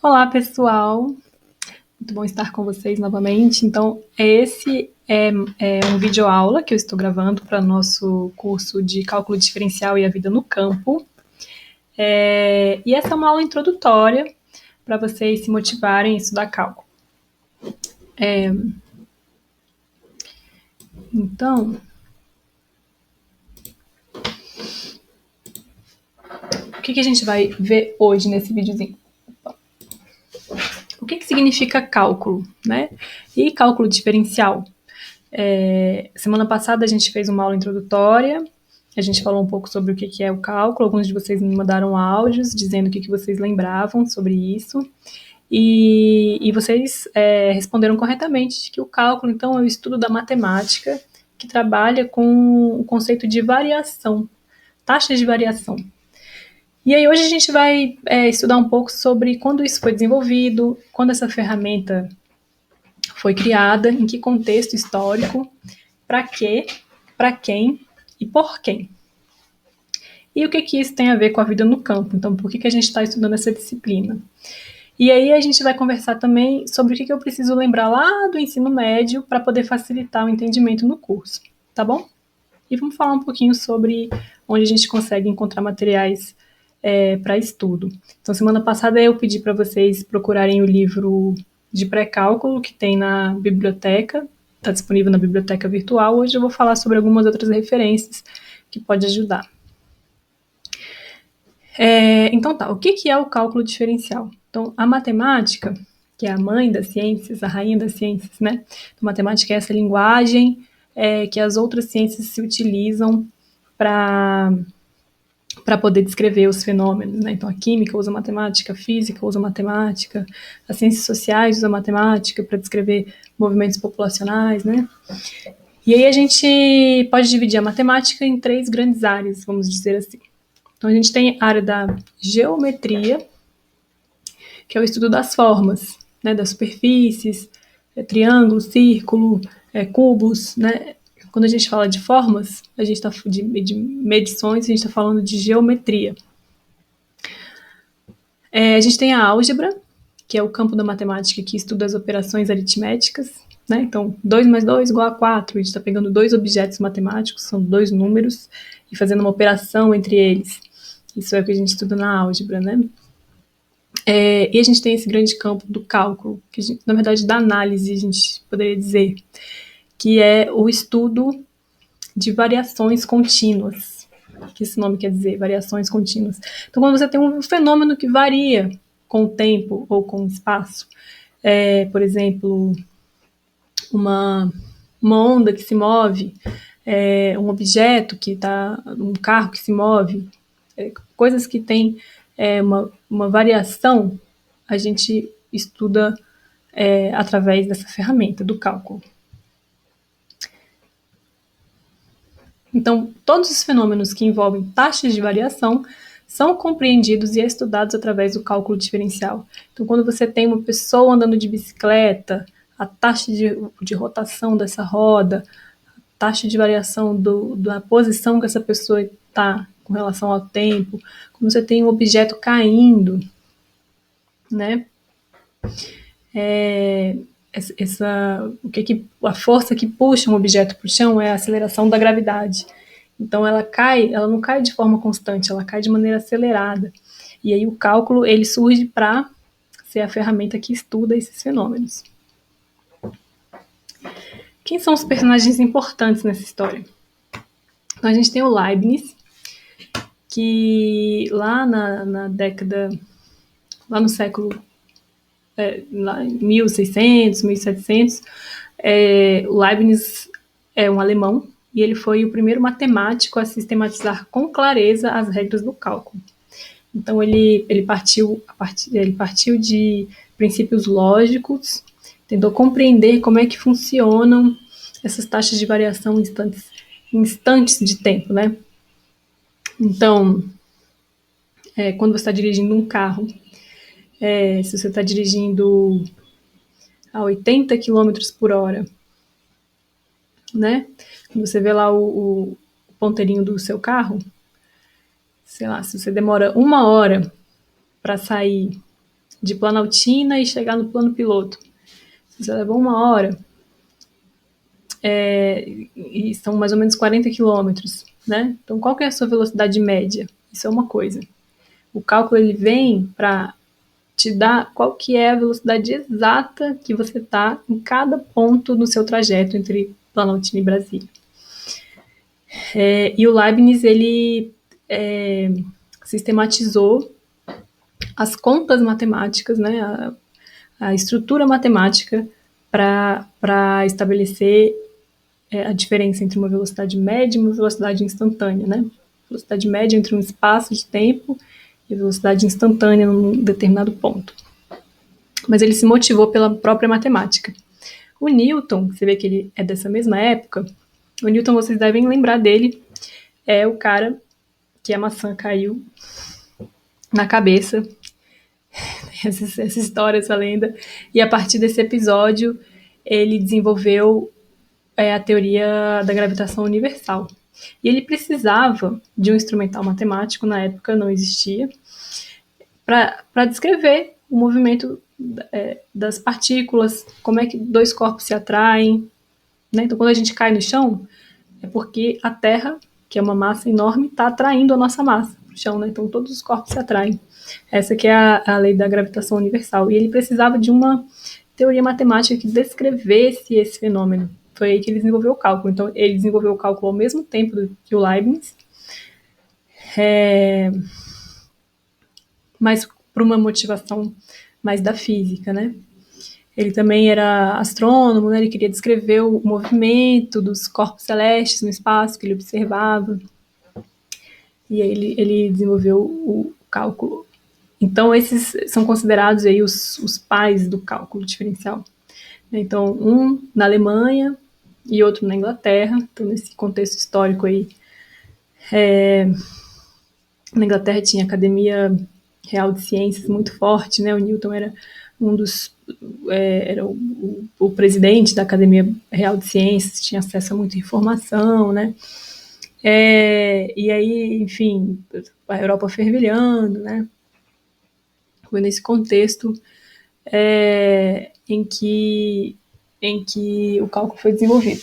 Olá, pessoal. Muito bom estar com vocês novamente. Então, esse é um videoaula que eu estou gravando para nosso curso de Cálculo Diferencial e a Vida no Campo. E essa é uma aula introdutória para vocês se motivarem a estudar cálculo. Então, o que a gente vai ver hoje nesse videozinho? O que significa cálculo, né? E cálculo diferencial? Semana passada a gente fez uma aula introdutória, a gente falou um pouco sobre o que é o cálculo, alguns de vocês me mandaram áudios dizendo o que vocês lembravam sobre isso, e vocês responderam corretamente que o cálculo, então, é o estudo da matemática que trabalha com o conceito de variação, taxas de variação. E aí hoje a gente vai estudar um pouco sobre quando isso foi desenvolvido, quando essa ferramenta foi criada, em que contexto histórico, para quê, para quem e por quem. E o que isso tem a ver com a vida no campo? Então, por que a gente está estudando essa disciplina? E aí a gente vai conversar também sobre o que eu preciso lembrar lá do ensino médio para poder facilitar o entendimento no curso, tá bom? E vamos falar um pouquinho sobre onde a gente consegue encontrar materiais para estudo. Então, semana passada eu pedi para vocês procurarem o livro de pré-cálculo que tem na biblioteca, está disponível na biblioteca virtual. Hoje eu vou falar sobre algumas outras referências que pode ajudar. Então tá, o que é o cálculo diferencial? Então, a matemática, que é a mãe das ciências, a rainha das ciências, né? A matemática é essa linguagem que as outras ciências se utilizam para poder descrever os fenômenos, né? Então, a química usa matemática, a física usa matemática, as ciências sociais usam matemática para descrever movimentos populacionais, né? E aí a gente pode dividir a matemática em 3 grandes áreas, vamos dizer assim. Então, a gente tem a área da geometria, que é o estudo das formas, né, das superfícies, triângulo, círculo, cubos, né? Quando a gente fala de formas, a gente está de medições, a gente está falando de geometria. A gente tem a álgebra, que é o campo da matemática que estuda as operações aritméticas, né? Então, 2 mais 2 igual a 4, a gente está pegando 2 objetos matemáticos, são 2 números, e fazendo uma operação entre eles. Isso é o que a gente estuda na álgebra, né? E a gente tem esse grande campo do cálculo, que gente, na verdade da análise a gente poderia dizer, que é o estudo de variações contínuas. O que esse nome quer dizer? Variações contínuas. Então, quando você tem um fenômeno que varia com o tempo ou com o espaço, por exemplo, uma onda que se move, um objeto que está, um carro que se move, coisas que têm uma variação, a gente estuda através dessa ferramenta do cálculo. Então, todos os fenômenos que envolvem taxas de variação são compreendidos e estudados através do cálculo diferencial. Então, quando você tem uma pessoa andando de bicicleta, a taxa de rotação dessa roda, a taxa de variação da posição que essa pessoa está com relação ao tempo, quando você tem um objeto caindo, né? A força que puxa um objeto para o chão é a aceleração da gravidade. Então ela não cai de forma constante, ela cai de maneira acelerada. E aí o cálculo ele surge para ser a ferramenta que estuda esses fenômenos. Quem são os personagens importantes nessa história? Então a gente tem o Leibniz, que lá na década, lá no século lá em 1600, 1700, o Leibniz é um alemão e ele foi o primeiro matemático a sistematizar com clareza as regras do cálculo. Então ele partiu de princípios lógicos, tentou compreender como é que funcionam essas taxas de variação em instantes de tempo, né? Então, quando você está dirigindo um carro, se você está dirigindo a 80 km por hora, né? Você vê lá o ponteirinho do seu carro, sei lá, se você demora 1 hora para sair de Planaltina e chegar no plano piloto. Você leva 1 hora. E são mais ou menos 40 quilômetros, né? Então, qual que é a sua velocidade média? Isso é uma coisa. O cálculo ele vem para te dar qual que é a velocidade exata que você está em cada ponto no seu trajeto entre Planaltina e Brasília. E o Leibniz ele sistematizou as contas matemáticas, né, a estrutura matemática para estabelecer a diferença entre uma velocidade média e uma velocidade instantânea, né? Velocidade média entre um espaço de tempo e velocidade instantânea num determinado ponto. Mas ele se motivou pela própria matemática. O Newton, você vê que ele é dessa mesma época, o Newton, vocês devem lembrar dele, é o cara que a maçã caiu na cabeça, essa história, essa lenda, e a partir desse episódio ele desenvolveu a teoria da gravitação universal. E ele precisava de um instrumental matemático, na época não existia, para descrever o movimento das partículas, como é que dois corpos se atraem. Né? Então, quando a gente cai no chão, é porque a Terra, que é uma massa enorme, está atraindo a nossa massa para o chão. Né? Então, todos os corpos se atraem. Essa que é a lei da gravitação universal. E ele precisava de uma teoria matemática que descrevesse esse fenômeno. Foi aí que ele desenvolveu o cálculo. Então, ele desenvolveu o cálculo ao mesmo tempo que o Leibniz, mas por uma motivação mais da física, né? Ele também era astrônomo, né? Ele queria descrever o movimento dos corpos celestes no espaço que ele observava. E aí ele desenvolveu o cálculo. Então, esses são considerados aí os pais do cálculo diferencial. Então, um na Alemanha e outro na Inglaterra. Então, nesse contexto histórico aí, na Inglaterra tinha a Academia Real de Ciências muito forte, né? O Newton era era o presidente da Academia Real de Ciências, tinha acesso a muita informação, né? E aí, enfim, a Europa fervilhando, né? Foi nesse contexto em que o cálculo foi desenvolvido.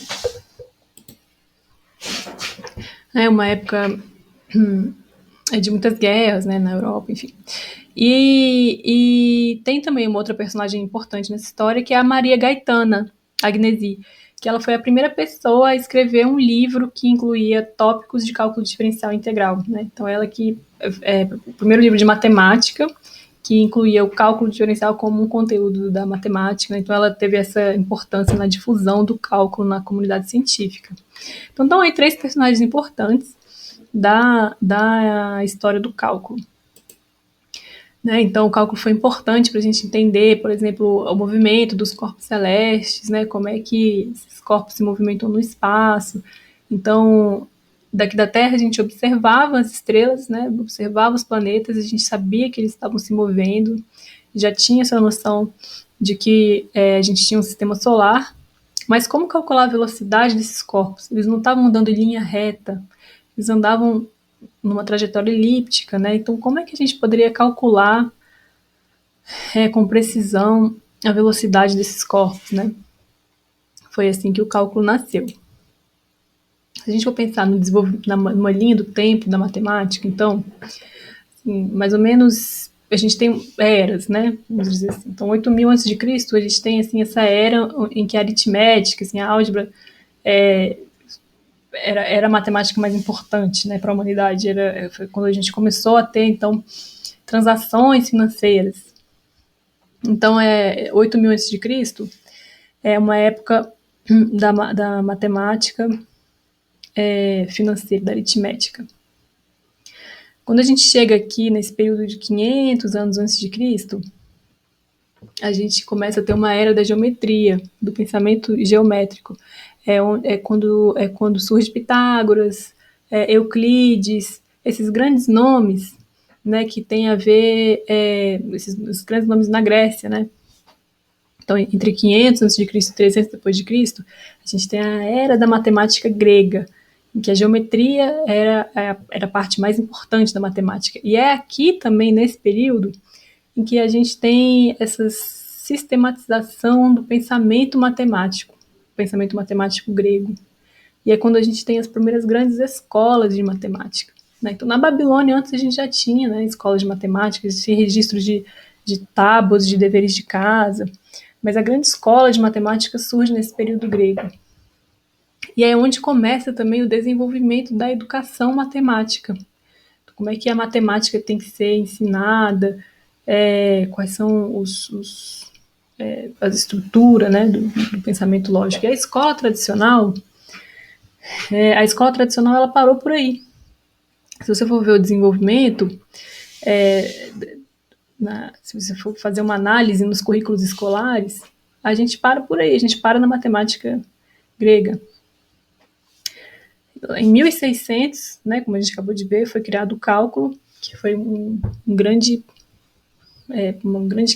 É uma época de muitas guerras, né, na Europa, enfim. E tem também uma outra personagem importante nessa história, que é a Maria Gaetana Agnesi, que ela foi a primeira pessoa a escrever um livro que incluía tópicos de cálculo diferencial integral. Né? Então, ela que o primeiro livro de matemática que incluía o cálculo diferencial como um conteúdo da matemática. Né? Então, ela teve essa importância na difusão do cálculo na comunidade científica. Então, estão aí 3 personagens importantes da história do cálculo. Né? Então, o cálculo foi importante para a gente entender, por exemplo, o movimento dos corpos celestes, né? Como é que esses corpos se movimentam no espaço. Então, daqui da Terra, a gente observava as estrelas, né? Observava os planetas, a gente sabia que eles estavam se movendo, já tinha essa noção de que a gente tinha um sistema solar, mas como calcular a velocidade desses corpos? Eles não estavam andando em linha reta, eles andavam numa trajetória elíptica, né? Então, como é que a gente poderia calcular com precisão a velocidade desses corpos, né? Foi assim que o cálculo nasceu. Se a gente for pensar no numa linha do tempo da matemática, então, assim, mais ou menos, a gente tem eras, né? Vamos dizer assim. Então, 8.000 a.C., a gente tem assim, essa era em que a aritmética, assim, a álgebra era a matemática mais importante, né, para a humanidade. Foi quando a gente começou a ter, então, transações financeiras. Então, 8.000 a.C. é uma época da matemática financeira, da aritmética. Quando a gente chega aqui nesse período de 500 anos antes de Cristo, a gente começa a ter uma era da geometria, do pensamento geométrico. Quando surge Pitágoras, Euclides, esses grandes nomes, né, que tem a ver, esses grandes nomes na Grécia, né? Então, entre 500 a.C. e 300 depois de Cristo, a gente tem a era da matemática grega, em que a geometria era a parte mais importante da matemática. E é aqui também, nesse período, em que a gente tem essa sistematização do pensamento matemático grego. E é quando a gente tem as primeiras grandes escolas de matemática, né? Então, na Babilônia, antes a gente já tinha, né, escolas de matemática, existiam registros de tábuas, de deveres de casa, mas a grande escola de matemática surge nesse período grego. E é onde começa também o desenvolvimento da educação matemática. Então, como é que a matemática tem que ser ensinada, quais são as estruturas, né, do pensamento lógico. E a escola tradicional ela parou por aí. Se você for ver o desenvolvimento, se você for fazer uma análise nos currículos escolares, a gente para por aí, a gente para na matemática grega. Em 1600, né, como a gente acabou de ver, foi criado o cálculo, que foi uma grande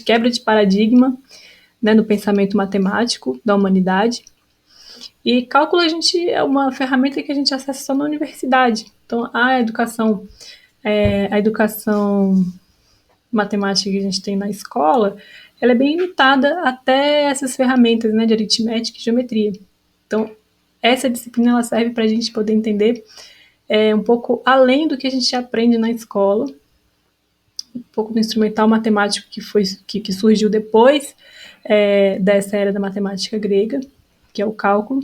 quebra de paradigma, né, no pensamento matemático da humanidade. E cálculo é uma ferramenta que a gente acessa só na universidade. Então, a educação matemática que a gente tem na escola, ela é bem limitada até essas ferramentas, né, de aritmética e geometria. Então, essa disciplina ela serve para a gente poder entender um pouco além do que a gente aprende na escola, um pouco do instrumental matemático que surgiu depois dessa era da matemática grega, que é o cálculo,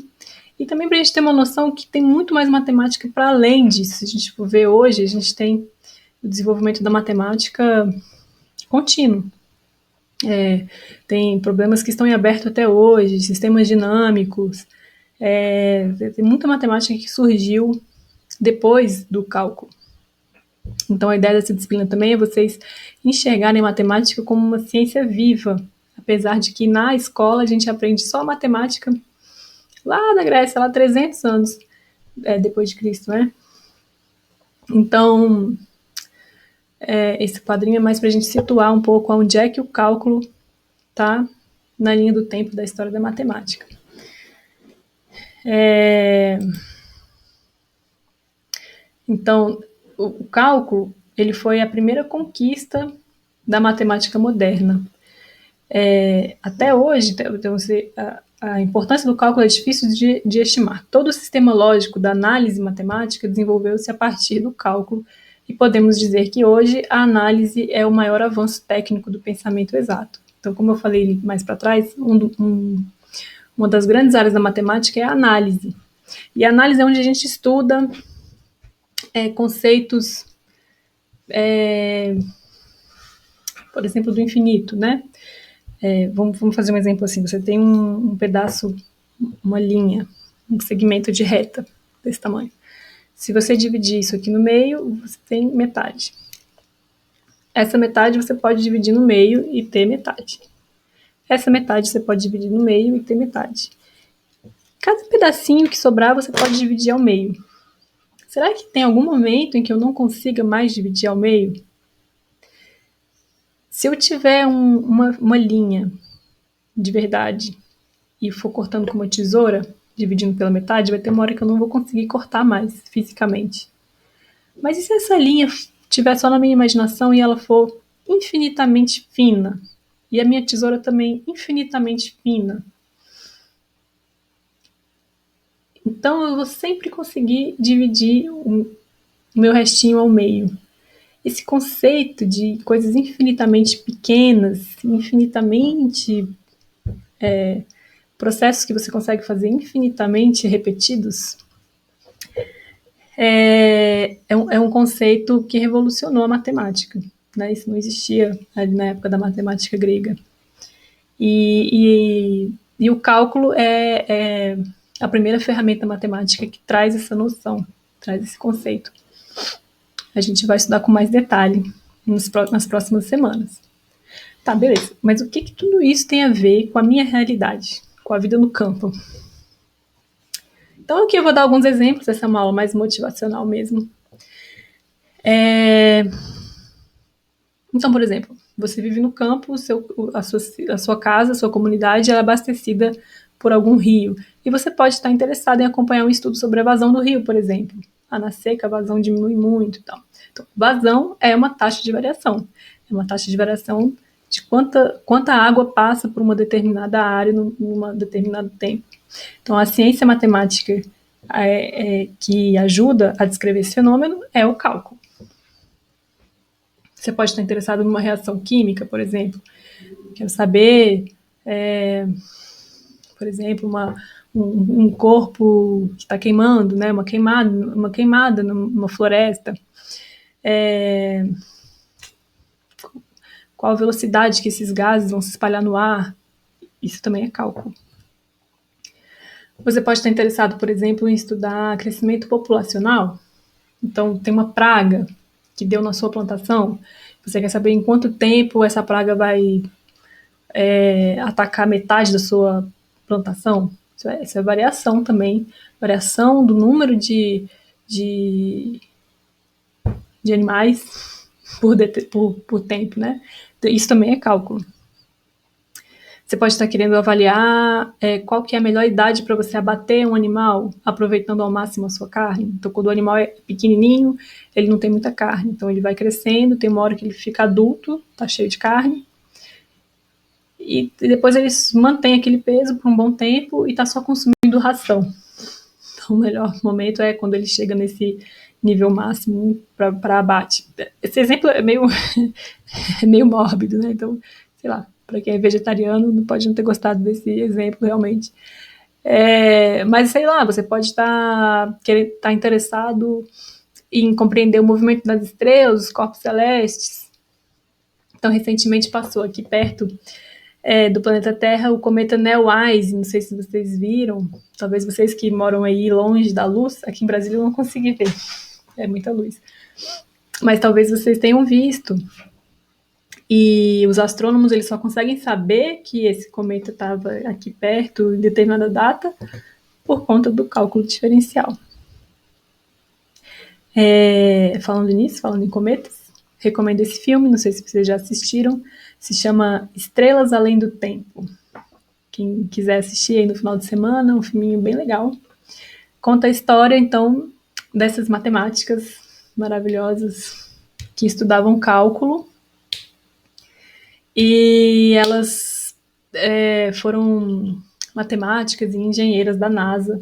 e também para a gente ter uma noção que tem muito mais matemática para além disso. Se a gente for ver hoje, a gente tem o desenvolvimento da matemática contínuo. Tem problemas que estão em aberto até hoje, sistemas dinâmicos, tem muita matemática que surgiu depois do cálculo. Então, a ideia dessa disciplina também é vocês enxergarem a matemática como uma ciência viva, apesar de que na escola a gente aprende só matemática lá na Grécia, lá 300 anos depois de Cristo, né? Então, esse quadrinho é mais para a gente situar um pouco onde é que o cálculo está na linha do tempo da história da matemática. Então, o cálculo ele foi a primeira conquista da matemática moderna. Até hoje, a importância do cálculo é difícil de estimar. Todo o sistema lógico da análise matemática desenvolveu-se a partir do cálculo e podemos dizer que hoje a análise é o maior avanço técnico do pensamento exato. Então, como eu falei mais para trás, uma das grandes áreas da matemática é a análise. E a análise é onde a gente estuda conceitos, por exemplo, do infinito, né? Vamos fazer um exemplo assim, você tem um pedaço, uma linha, um segmento de reta desse tamanho. Se você dividir isso aqui no meio, você tem metade. Essa metade você pode dividir no meio e ter metade. Essa metade você pode dividir no meio e ter metade. Cada pedacinho que sobrar você pode dividir ao meio. Será que tem algum momento em que eu não consiga mais dividir ao meio? Se eu tiver uma linha de verdade e for cortando com uma tesoura, dividindo pela metade, vai ter uma hora que eu não vou conseguir cortar mais fisicamente. Mas e se essa linha estiver só na minha imaginação e ela for infinitamente fina? E a minha tesoura também infinitamente fina? Então eu vou sempre conseguir dividir o meu restinho ao meio. Esse conceito de coisas infinitamente pequenas, infinitamente processos que você consegue fazer infinitamente repetidos, é um conceito que revolucionou a matemática, né? Isso não existia ali na época da matemática grega. E o cálculo é a primeira ferramenta matemática que traz essa noção, traz esse conceito. A gente vai estudar com mais detalhe nas próximas semanas. Tá, beleza. Mas o que tudo isso tem a ver com a minha realidade, com a vida no campo? Então, aqui eu vou dar alguns exemplos, essa é uma aula mais motivacional mesmo. Então, por exemplo, você vive no campo, a sua casa, a sua comunidade é abastecida por algum rio. E você pode estar interessado em acompanhar um estudo sobre a vazão do rio, por exemplo. Na seca, a vazão diminui muito e tal. Então, vazão é uma taxa de variação. É uma taxa de variação de quanta água passa por uma determinada área num determinado tempo. Então, a ciência matemática que ajuda a descrever esse fenômeno é o cálculo. Você pode estar interessado numa reação química, por exemplo. Quero saber, por exemplo, um corpo que está queimando, né? Uma queimada numa floresta. Qual a velocidade que esses gases vão se espalhar no ar? Isso também é cálculo. Você pode estar interessado, por exemplo, em estudar crescimento populacional. Então, tem uma praga que deu na sua plantação. Você quer saber em quanto tempo essa praga vai atacar metade da sua plantação? Isso é variação também. Variação do número de animais por tempo, né? Isso também é cálculo. Você pode estar querendo avaliar qual que é a melhor idade para você abater um animal, aproveitando ao máximo a sua carne. Então, quando o animal é pequenininho, ele não tem muita carne. Então, ele vai crescendo, tem uma hora que ele fica adulto, tá cheio de carne. E depois ele mantém aquele peso por um bom tempo e está só consumindo ração. Então, o melhor momento é quando ele chega nesse nível máximo para abate. Esse exemplo é meio mórbido, né? Então, sei lá, para quem é vegetariano, não pode não ter gostado desse exemplo, realmente. Mas, sei lá, você pode estar interessado em compreender o movimento das estrelas, os corpos celestes. Então, recentemente passou aqui perto do planeta Terra o cometa Neowise, não sei se vocês viram, talvez vocês que moram aí longe da luz, aqui em Brasília eu não consegui ver, é muita luz. Mas talvez vocês tenham visto. E os astrônomos eles só conseguem saber que esse cometa estava aqui perto em determinada data por conta do cálculo diferencial. Falando nisso, falando em cometas, recomendo esse filme, não sei se vocês já assistiram, se chama Estrelas Além do Tempo. Quem quiser assistir aí no final de semana, um filminho bem legal. Conta a história, então, dessas matemáticas maravilhosas que estudavam cálculo. E elas foram matemáticas e engenheiras da NASA.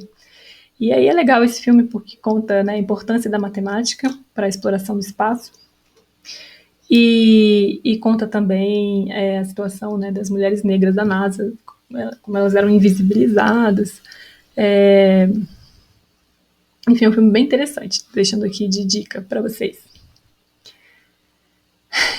E aí é legal esse filme porque conta, né, a importância da matemática para a exploração do espaço. E conta também a situação, né, das mulheres negras da NASA, como elas eram invisibilizadas. Enfim, é um filme bem interessante, deixando aqui de dica para vocês.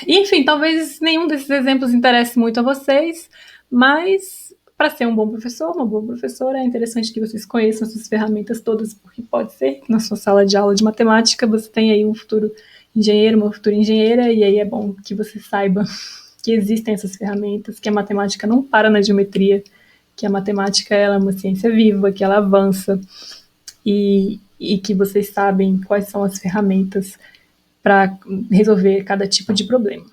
Enfim, talvez nenhum desses exemplos interesse muito a vocês, mas para ser um bom professor, uma boa professora, é interessante que vocês conheçam essas ferramentas todas, porque pode ser que na sua sala de aula de matemática você tenha aí um futuro engenheiro, uma futura engenheira, e aí é bom que você saiba que existem essas ferramentas, que a matemática não para na geometria, que a matemática ela é uma ciência viva, que ela avança, e que vocês sabem quais são as ferramentas para resolver cada tipo de problema.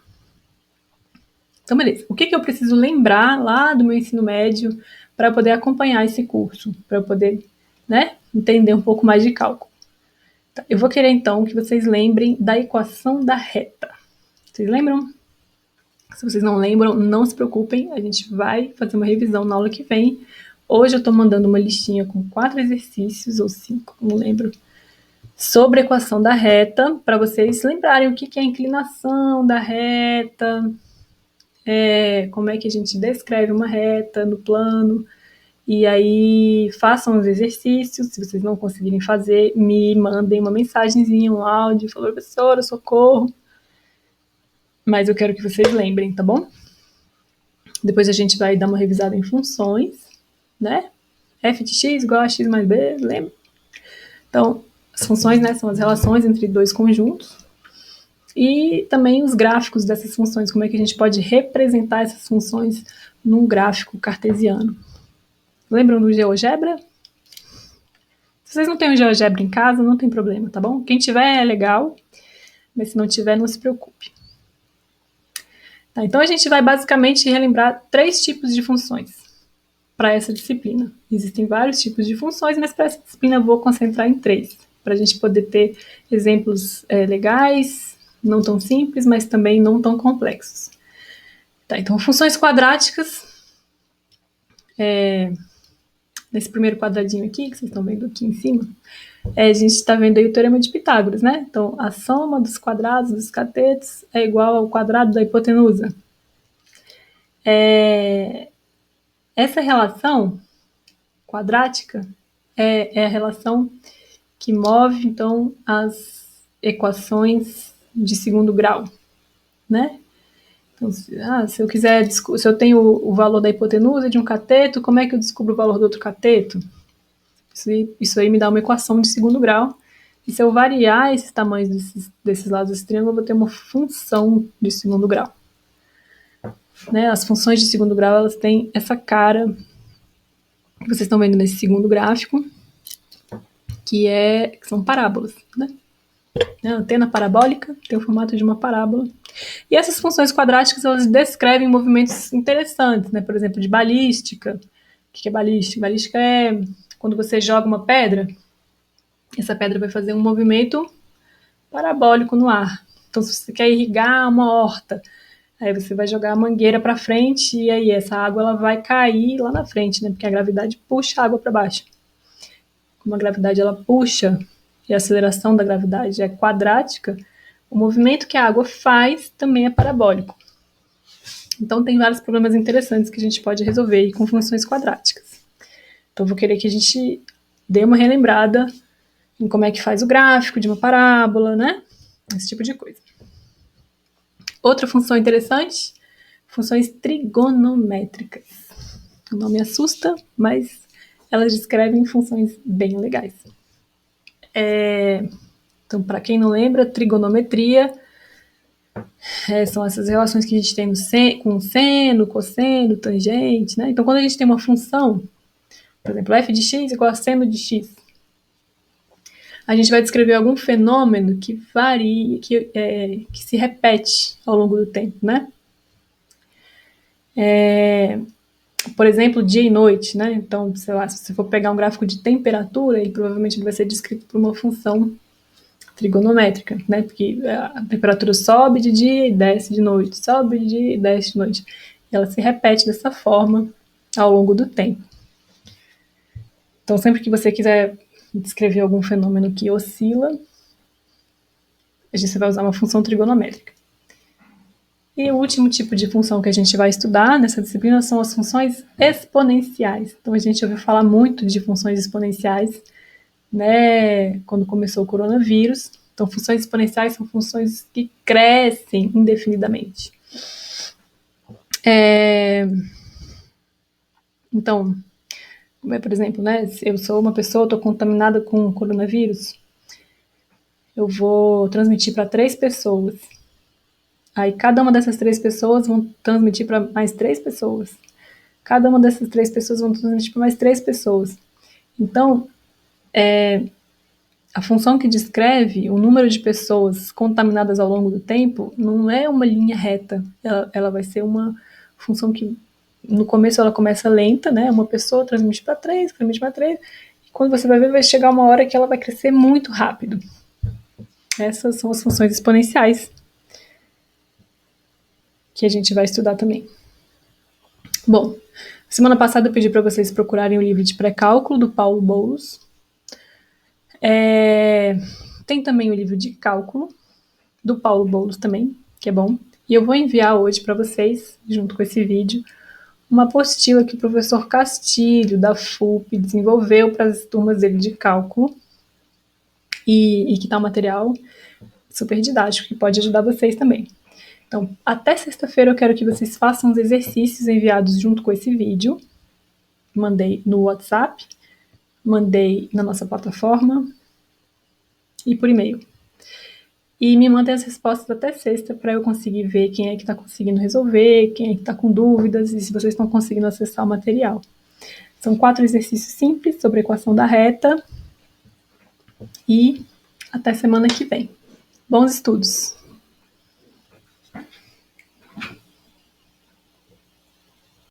Então, beleza. O que eu preciso lembrar lá do meu ensino médio para poder acompanhar esse curso, para eu poder, né, entender um pouco mais de cálculo? Tá, eu vou querer, então, que vocês lembrem da equação da reta. Vocês lembram? Se vocês não lembram, não se preocupem, a gente vai fazer uma revisão na aula que vem. Hoje eu estou mandando uma listinha com 4 exercícios, ou 5, não lembro, sobre a equação da reta, para vocês lembrarem o que é a inclinação da reta, como é que a gente descreve uma reta no plano, e aí façam os exercícios. Se vocês não conseguirem fazer, me mandem uma mensagenzinha, um áudio, falou, professora, socorro. Mas eu quero que vocês lembrem, tá bom? Depois a gente vai dar uma revisada em funções, né? F de x igual a x mais b, lembra? Então, as funções, né, são as relações entre dois conjuntos. E também os gráficos dessas funções, como é que a gente pode representar essas funções num gráfico cartesiano. Lembram do GeoGebra? Se vocês não têm o GeoGebra em casa, não tem problema, tá bom? Quem tiver é legal, mas se não tiver, não se preocupe. Tá, então a gente vai basicamente relembrar 3 tipos de funções para essa disciplina. Existem vários tipos de funções, mas para essa disciplina eu vou concentrar em 3, para a gente poder ter exemplos legais, não tão simples, mas também não tão complexos. Tá, então, funções quadráticas. Nesse primeiro quadradinho aqui, que vocês estão vendo aqui em cima, a gente está vendo aí o teorema de Pitágoras, né? Então, a soma dos quadrados dos catetos é igual ao quadrado da hipotenusa. Essa relação quadrática é a relação que move, então, as equações de segundo grau, né? Então, se eu tenho o valor da hipotenusa de um cateto, como é que eu descubro o valor do outro cateto? Isso aí me dá uma equação de segundo grau. E se eu variar esses tamanhos desses lados desse triângulo, eu vou ter uma função de segundo grau. Né? As funções de segundo grau, elas têm essa cara que vocês estão vendo nesse segundo gráfico, que são parábolas, né? A antena parabólica tem o formato de uma parábola. E essas funções quadráticas, elas descrevem movimentos interessantes, né? Por exemplo, de balística. O que é balística? Balística é quando você joga uma pedra, essa pedra vai fazer um movimento parabólico no ar. Então, se você quer irrigar uma horta, aí você vai jogar a mangueira para frente e aí essa água ela vai cair lá na frente, né? Porque a gravidade puxa a água para baixo. Como a gravidade ela puxa e a aceleração da gravidade é quadrática, o movimento que a água faz também é parabólico. Então tem vários problemas interessantes que a gente pode resolver com funções quadráticas. Então eu vou querer que a gente dê uma relembrada em como é que faz o gráfico de uma parábola, né? Esse tipo de coisa. Outra função interessante, funções trigonométricas. O nome assusta, mas elas descrevem funções bem legais. Então, para quem não lembra, trigonometria são essas relações que a gente tem com seno, cosseno, tangente, né? Então, quando a gente tem uma função, por exemplo, f de x igual a seno de x, a gente vai descrever algum fenômeno que varia, que se repete ao longo do tempo, né? Por exemplo, dia e noite, né? Então, sei lá, se você for pegar um gráfico de temperatura, ele provavelmente vai ser descrito por uma função trigonométrica, né? Porque a temperatura sobe de dia e desce de noite, sobe de dia e desce de noite. E ela se repete dessa forma ao longo do tempo. Então, sempre que você quiser descrever algum fenômeno que oscila, você vai usar uma função trigonométrica. E o último tipo de função que a gente vai estudar nessa disciplina são as funções exponenciais. Então, a gente ouviu falar muito de funções exponenciais, né, quando começou o coronavírus. Então, funções exponenciais são funções que crescem indefinidamente. Então, por exemplo, né, se eu sou uma pessoa, estou contaminada com coronavírus, eu vou transmitir para 3 pessoas. Aí cada uma dessas 3 pessoas vão transmitir para mais 3 pessoas. Cada uma dessas 3 pessoas vão transmitir para mais 3 pessoas. Então, a função que descreve o número de pessoas contaminadas ao longo do tempo não é uma linha reta. Ela vai ser uma função que, no começo, ela começa lenta, né? Uma pessoa transmite para 3, transmite para 3. E quando você vai ver, vai chegar uma hora que ela vai crescer muito rápido. Essas são as funções exponenciais que a gente vai estudar também. Bom, semana passada eu pedi para vocês procurarem o livro de pré-cálculo do Paulo Boulos. Tem também o livro de cálculo do Paulo Boulos também, que é bom. E eu vou enviar hoje para vocês, junto com esse vídeo, uma apostila que o professor Castilho, da FUP, desenvolveu para as turmas dele de cálculo e que está um material super didático, que pode ajudar vocês também. Então, até sexta-feira eu quero que vocês façam os exercícios enviados junto com esse vídeo. Mandei no WhatsApp, mandei na nossa plataforma e por e-mail. E me mandem as respostas até sexta para eu conseguir ver quem é que está conseguindo resolver, quem é que está com dúvidas e se vocês estão conseguindo acessar o material. São 4 exercícios simples sobre a equação da reta e até semana que vem. Bons estudos!